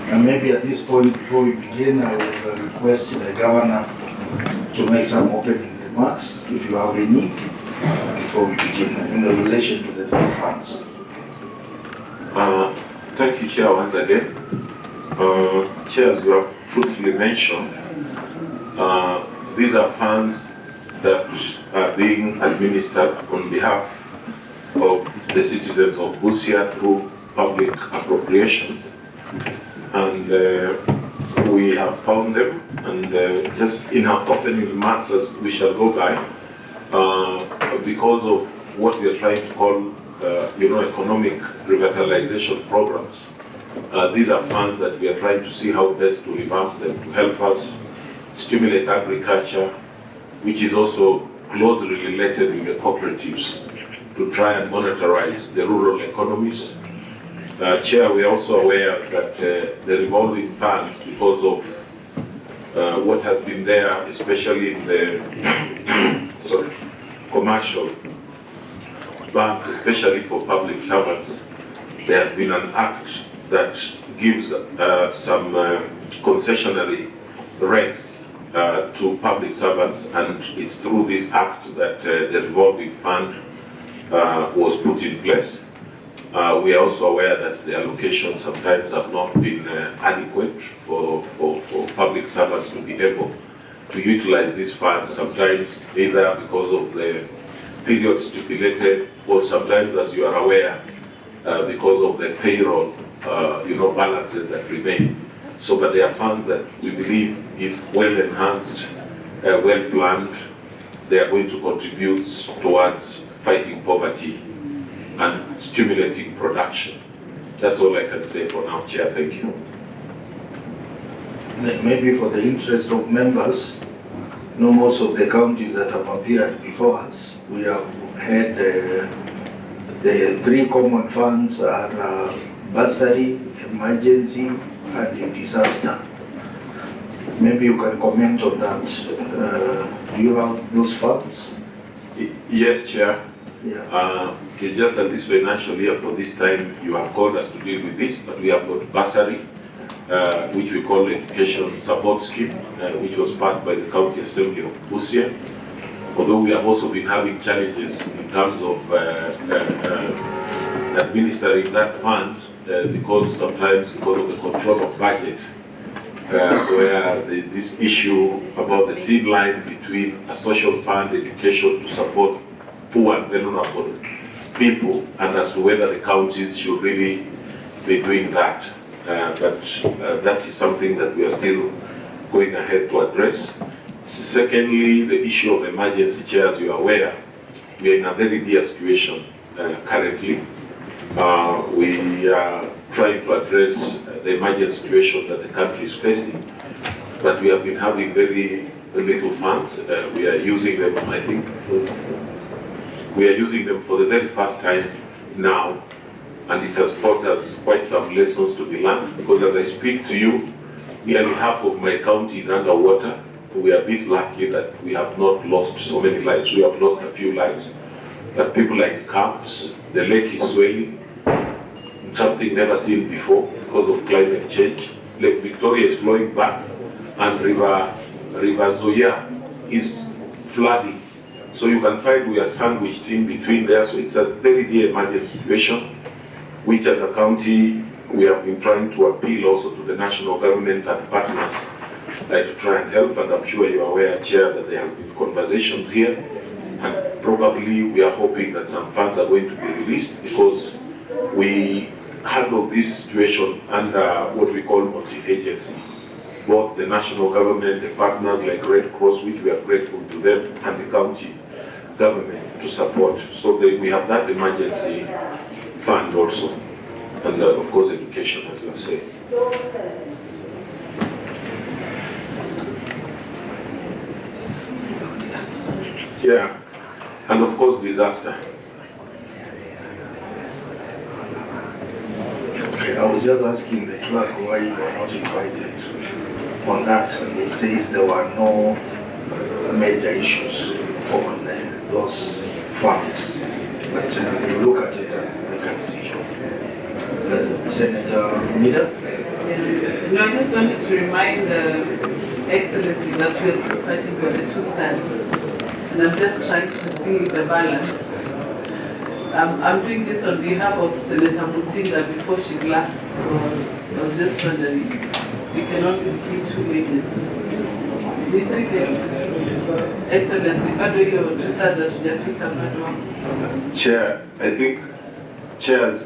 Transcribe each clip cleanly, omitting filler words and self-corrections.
And maybe at this point, before we begin, I will request the governor to make some opening remarks, if you have any, before we begin, in relation to the three funds. Thank you, Chair, once again. Chair, as you have truthfully mentioned, these are funds that are being administered on behalf of the citizens of Busia through public appropriations. And we have found them, and just in our opening remarks, as we shall go by, because of what we are trying to call economic revitalization programs. These are funds that we are trying to see how best to revamp them to help us stimulate agriculture, which is also closely related with the cooperatives, to try and monetize the rural economies. Chair, we are also aware that the revolving funds, because of what has been there, especially in the commercial banks, especially for public servants, there has been an act that gives some concessionary rates to public servants, and it's through this act that the revolving fund was put in place. We are also aware that the allocations sometimes have not been adequate for public servants to be able to utilize these funds, sometimes either because of the period stipulated, or sometimes, as you are aware, because of the payroll balances that remain. So, but they are funds that we believe, if well enhanced, well planned, they are going to contribute towards fighting poverty and stimulating production. That's all I can say for now, Chair. Thank you. Maybe for the interest of members, most of the counties that have appeared before us, we have had the three common funds are bursary, emergency, and a disaster. Maybe you can comment on that. Do you have those funds? Yes, Chair. Yeah. It's just that this financial year, for this time, you have called us to deal with this, but we have got bursary, which we call the Education Support Scheme, which was passed by the County Assembly of Busia. Although we have also been having challenges in terms of administering that fund, because sometimes because of the control of budget, where there is this issue about the thin line between a social fund, education to support poor and vulnerable people, and as to whether the counties should really be doing that. But that is something that we are still going ahead to address. Secondly, the issue of emergency, Chair, as you are aware, we are in a very dear situation currently. We are trying to address the emergency situation that the country is facing, but we have been having very little funds. We are using them, I think, we are using them for the very first time now, and it has taught us quite some lessons to be learned, because as I speak to you, nearly half of my county is underwater. We are a bit lucky that we have not lost so many lives. We have lost a few lives, but people like camps, the lake is swelling, something never seen before because of climate change. Lake Victoria is flowing back, and River Zoya is flooding. So you can find we are sandwiched in between there. So it's a very dear emergency situation, which as a county, we have been trying to appeal also to the national government and partners to try and help. And I'm sure you are aware, Chair, that there have been conversations here. And probably we are hoping that some funds are going to be released, because we handle this situation under what we call multi-agency. Both the national government, the partners like Red Cross, which we are grateful to them, and the county government to support. So we have that emergency fund also. And of course, education, as you have said. Yeah, and of course, disaster. Okay, I was just asking the clerk why you were not invited on that, and he says there were no major issues on those funds. But we look at it and we can see. Senator Mida? No, I just wanted to remind Excellency that we are still fighting for the 2 plans. And I'm just trying to see the balance. I'm doing this on behalf of Senator Mutinga before she blasts, so I was just wondering. We can only see 2 ladies. The 3 ladies. Excellency, bado hiyo 2/3 hatujafika bado. Chair, I think, chairs,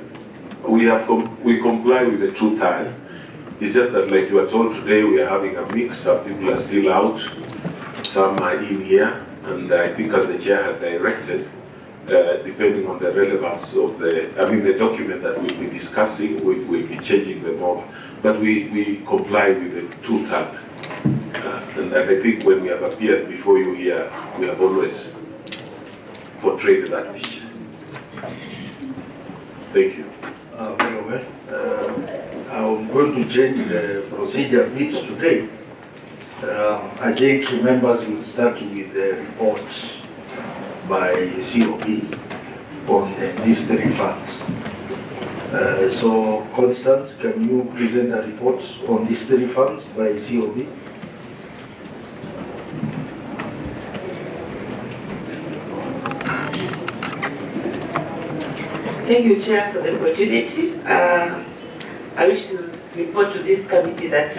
we comply with the 2/3. It's just that, like you were told today, we are having a mix. Some people are still out, some are in here, and I think as the chair had directed, depending on the relevance of the document that we'll be discussing, we'll be changing the order. But we comply with the 2/3. And I think when we have appeared before you here, we have always portrayed that picture. Thank you. Very well. I'm going to change the procedure a bit today. I think members will start with the report by COB on these 3 funds. So, Constance, can you present a report on these 3 funds by COB? Thank you, Chair, for the opportunity. I wish to report to this committee that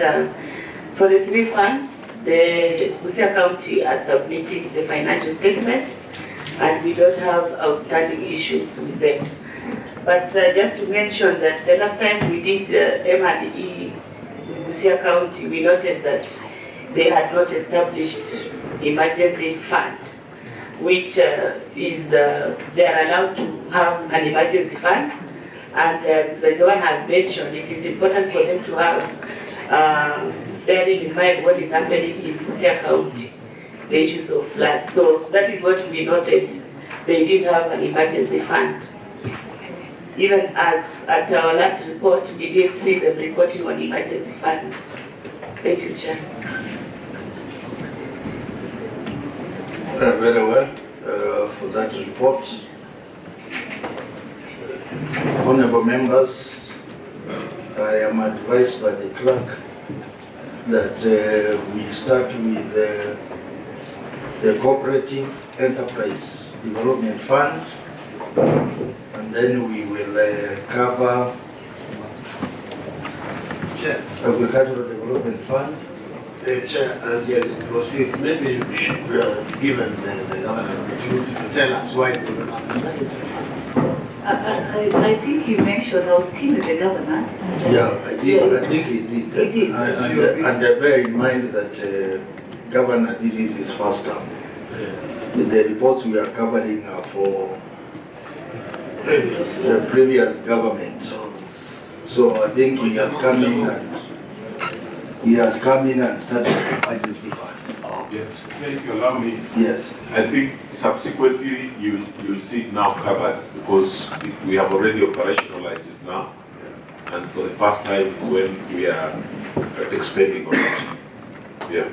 for the 3 funds, the Busia County are submitting the financial statements and we don't have outstanding issues with them. But just to mention that the last time we did M&E in Busia County, we noted that they had not established emergency fund, which is they are allowed to have an emergency fund, and as the one has mentioned, it is important for them to have bearing in mind what is happening in Busia County, the issues of floods. So that is what we noted. They did have an emergency fund. Even as at our last report, we did see them reporting on emergency fund. Thank you, Chair. Very well for that report. Honorable members, I am advised by the clerk that we start with the Cooperative Enterprise Development Fund, and then we will cover Agricultural Development Fund. Chair, as you proceed, maybe we should have given the governor an opportunity to tell us why they don't have an emergency fund. I think he mentioned I was keen with the governor. Yeah, I think he did. He did. And bear in mind that Governor, this is his first term. The reports we are covering are for the previous government. So I think he has come in and started the emergency fund. Yes, if you allow me. Yes. I think subsequently you'll see it now covered because we have already operationalized it now. And for the first time when we are expanding on it. Yeah.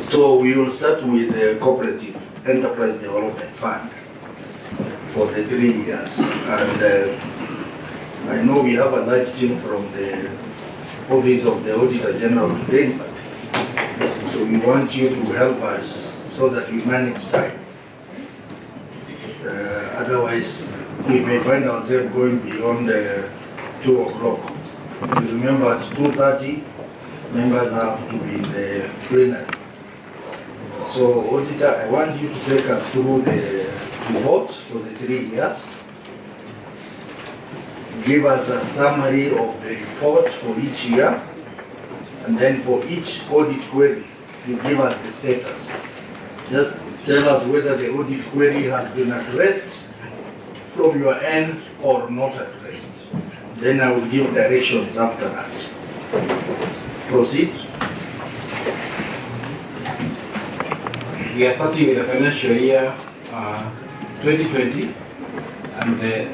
So we will start with the Cooperative Enterprise Development Fund for the 3 years. And I know we have a large team from the Office of the Auditor General today, so we want you to help us so that we manage time. Otherwise, we may find ourselves going beyond 2 o'clock. Remember, at 2:30, members have to be in the plenary. So, Auditor, I want you to take us through the reports for the 3 years. Give us a summary of the report for each year, and then for each audit query, you give us the status. Just tell us whether the audit query has been addressed from your end or not addressed. Then I will give directions after that. Proceed. We are starting with the financial year 2020, and the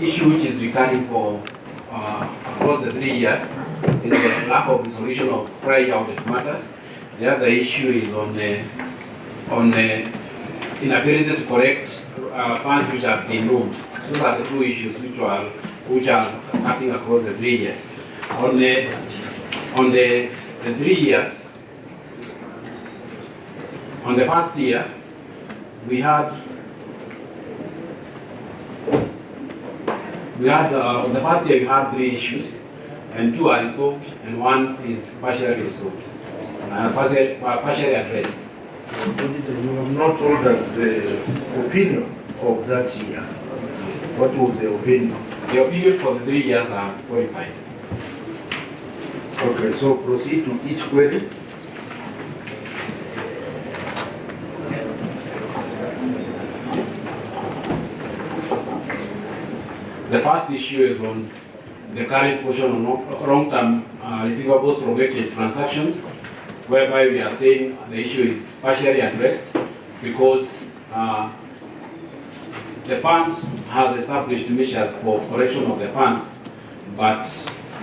issue which is recurring for across the 3 years is the lack of resolution of prior audit matters. The other issue is on inability to correct funds which have been moved. those are the two issues which are cutting across the 3 years. On the 3 years, on the first year, we had on the first year we had 3 issues, and 2 are resolved, and 1 is partially resolved, partially addressed. You have not told us the opinion of that year. What was the opinion? The opinion for the 3 years are qualified. Okay, so proceed to each query. The first issue is on the current portion of long-term receivables from exchange transactions, whereby we are saying the issue is partially addressed because the fund has established measures for correction of the funds, but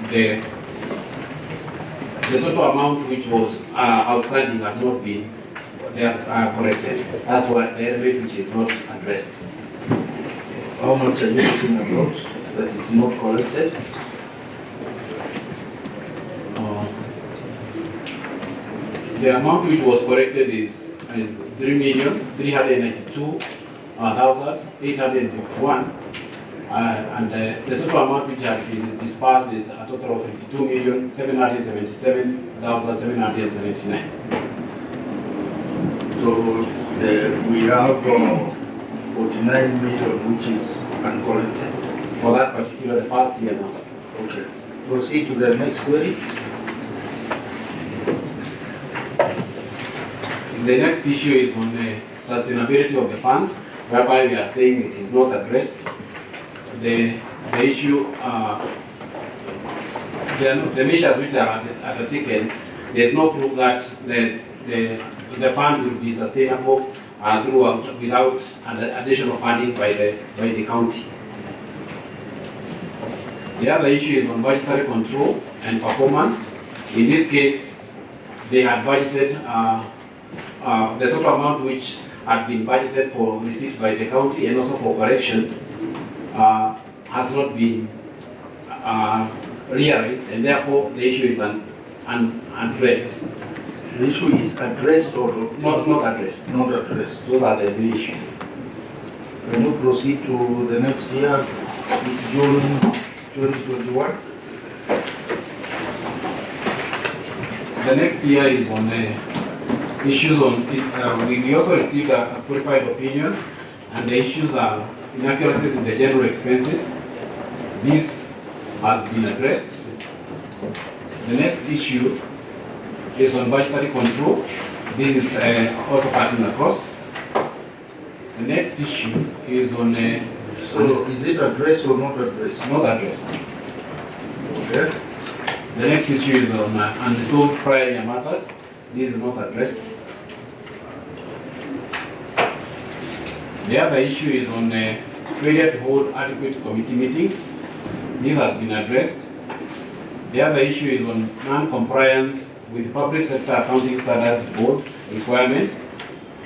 the total amount which was outstanding has not been corrected. That's why the element which is not addressed. How much are you talking about that is not collected? The amount which was corrected is 3,392,851, and the total amount which has been disbursed is a total of 52,777,779. So we have 49 million which is uncollected. For that particular, the first year now. Okay. Proceed to the next query. The next issue is on the sustainability of the fund, whereby we are saying it is not addressed. The issue, the measures which are undertaken, there is no proof that the fund will be sustainable throughout without additional funding by the county. The other issue is on budgetary control and performance. In this case, they had budgeted the total amount which had been budgeted for receipt by the county and also for correction has not been realized, and therefore the issue is unaddressed. The issue is addressed or Not addressed. not addressed. Those are the three issues. Can you proceed to the next year, June 2021? The next year is on issues on, we also received a qualified opinion, and the issues are inaccuracies in the general expenses. This has been addressed. The next issue is on budgetary control. This is also cutting across. The next issue is on So is it addressed or not addressed? not addressed. Okay. The next issue is on unresolved prior year matters. This is not addressed. The other issue is on failure to hold adequate committee meetings. This has been addressed. The other issue is on non-compliance with Public Sector Accounting Standards Board requirements.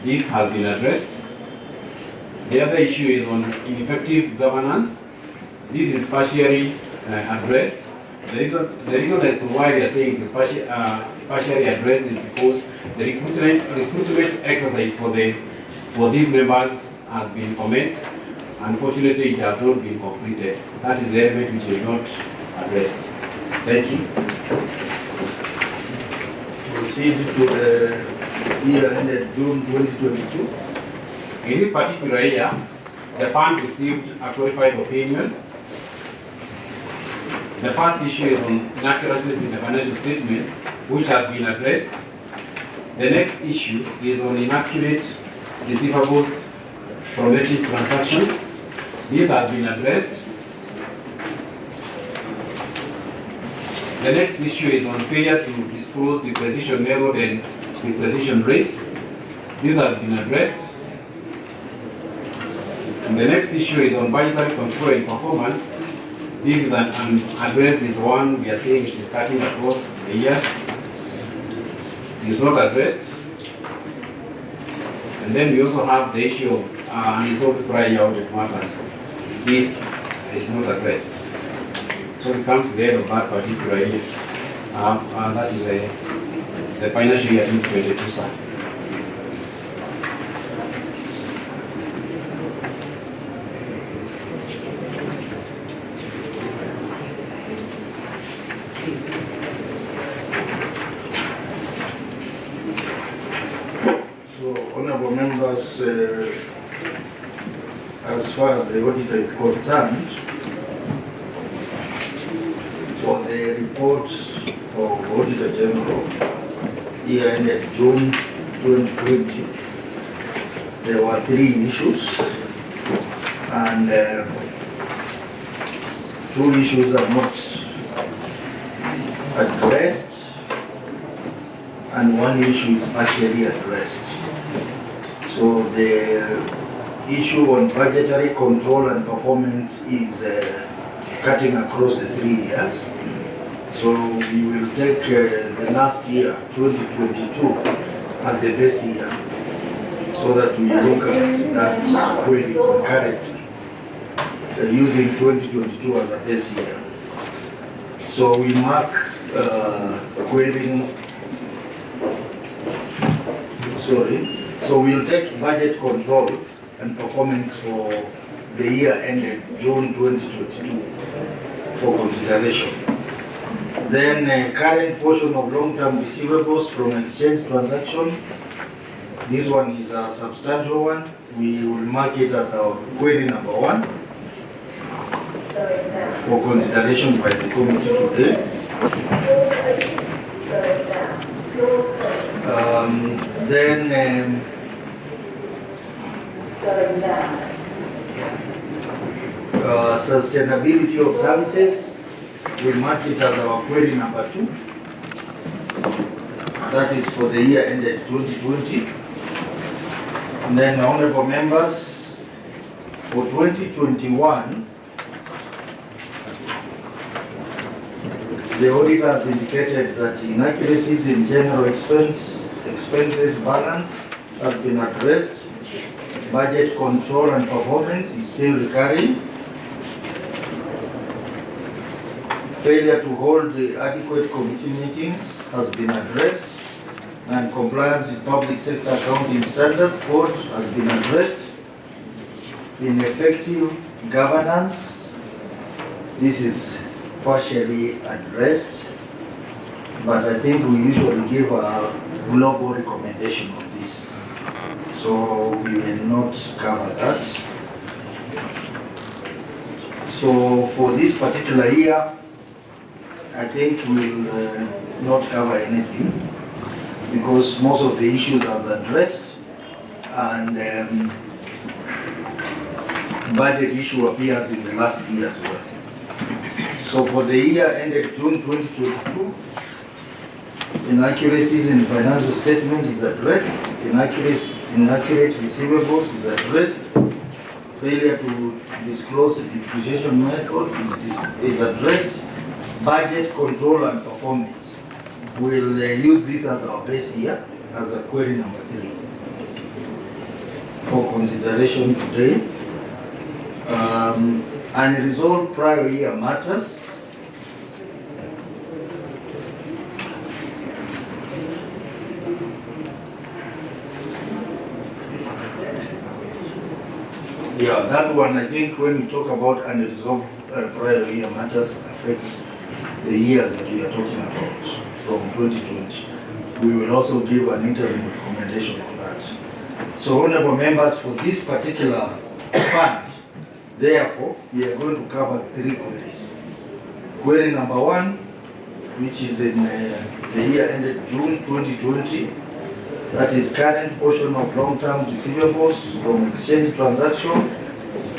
This has been addressed. The other issue is on ineffective governance. This is partially addressed. The reason as to why we are saying it is partially addressed is because the recruitment exercise for these members has been commenced. Unfortunately, it has not been completed. That is the element which is not addressed. Thank you. Proceed to the year ended June 2022. In this particular year, the fund received a qualified opinion. The first issue is on inaccuracies in the financial statement, which has been addressed. The next issue is on inaccurate receivables from exchange transactions. This has been addressed. The next issue is on failure to disclose the precision method and the precision rates. This has been addressed. And the next issue is on budgetary control and performance. This is an address is one we are saying it is cutting across the years. It is not addressed. And then we also have the issue of unresolved prior year audit matters. this is not addressed. So we come to the end of that particular year, and that is the financial year 2022, sir. Honorable members, as far as the auditor is concerned, for the report of Auditor General year ended June 2020, there were 3 issues, and 2 issues are not addressed, and 1 issue is partially addressed. So the issue on budgetary control and performance is cutting across the 3 years. So we will take the last year, 2022, as the base year, so that we look at that query concurrently, using 2022 as a base year. So we mark querying, so we'll take budget control and performance for the year ended June 2022 for consideration. Then current portion of long-term receivables from exchange transaction. This one is a substantial one. We will mark it as our query number 1 for consideration by the committee today. Then sustainability of services, we mark it as our query number 2. That is for the year ended 2020. And then, honorable members, for 2021, the auditor has indicated that inaccuracies in general expenses balance have been addressed. Budget control and performance is still recurring. Failure to hold the adequate committee meetings has been addressed, and compliance with public sector accounting standards board has been addressed. Ineffective governance, this is partially addressed, but I think we usually give a global recommendation on this, so we will not cover that. So for this particular year, I think we will not cover anything, because most of the issues are addressed, and budget issue appears in the last year as well. So for the year ended June 2022, inaccuracies in financial statement is addressed, inaccurate receivables is addressed, failure to disclose the depreciation method is addressed, budget control and performance. We'll use this as our base year, as a query number 3 for consideration today. Unresolved prior year matters. Yeah, that one, I think when we talk about unresolved prior year matters, affects the years that we are talking about from 2020. We will also give an interim recommendation on that. So, honorable members, for this particular fund, therefore, we are going to cover 3 queries. Query number 1, which is in the year ended June 2020, that is current portion of long-term receivables from exchange transaction.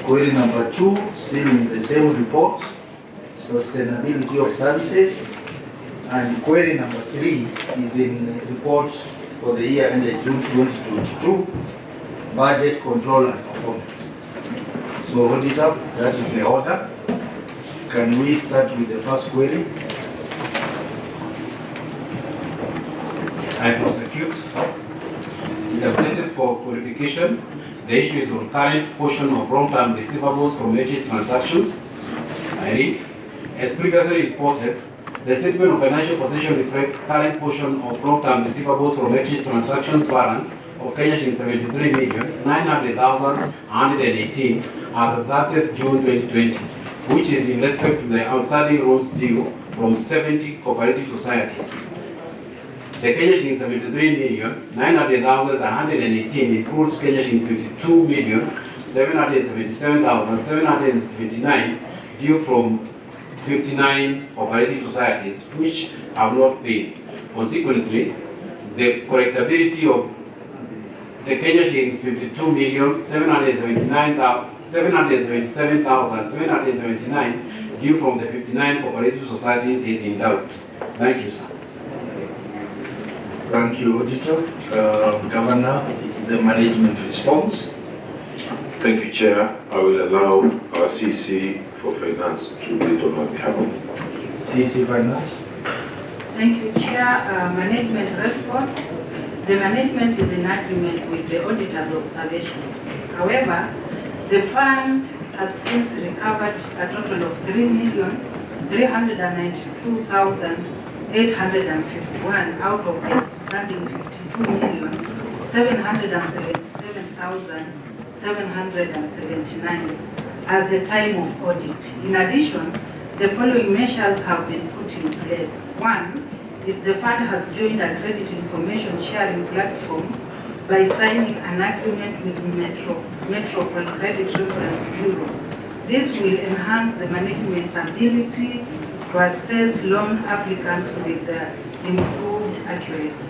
Query number 2, still in the same report, sustainability of services. And query number 3 is in the report for the year ended June 2022, budget control and performance. So, auditor, that is the order. Can we start with the first query? I prosecute the basis for qualification The issue is on current portion of long-term receivables from hedged transactions. I read, as previously reported, the statement of financial position reflects current portion of long-term receivables from hedged transactions balance of Kenya shillings 73,900,118 as of 30th June 2020, which is in respect to the outstanding loans due from 70 cooperative societies. The Kenya shillings 73,900,118 includes Kenya shillings 52,777,779 due from 59 cooperative societies which have not paid. Consequently, the collectability of the Kenya shillings 52,777,779 due from the 59 cooperative societies is in doubt. Thank you, sir. Thank you, Auditor. Governor, the management response. Thank you, Chair. I will allow our CC for Finance to read on my behalf. CC Finance. Thank you, Chair. Management response. The management is in agreement with the auditor's observations. However, the fund has since recovered a total of 3,392,851 out of the outstanding 52,777,779 at the time of audit. In addition, the following measures have been put in place. One is the fund has joined a credit information sharing platform by signing an agreement with Metropole Credit Reference Bureau. This will enhance the management's ability to assess loan applicants with improved accuracy.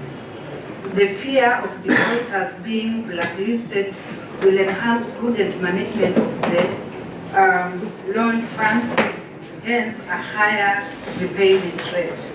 The fear of defaulters being blacklisted will enhance prudent management of the loan funds, hence a higher repayment rate.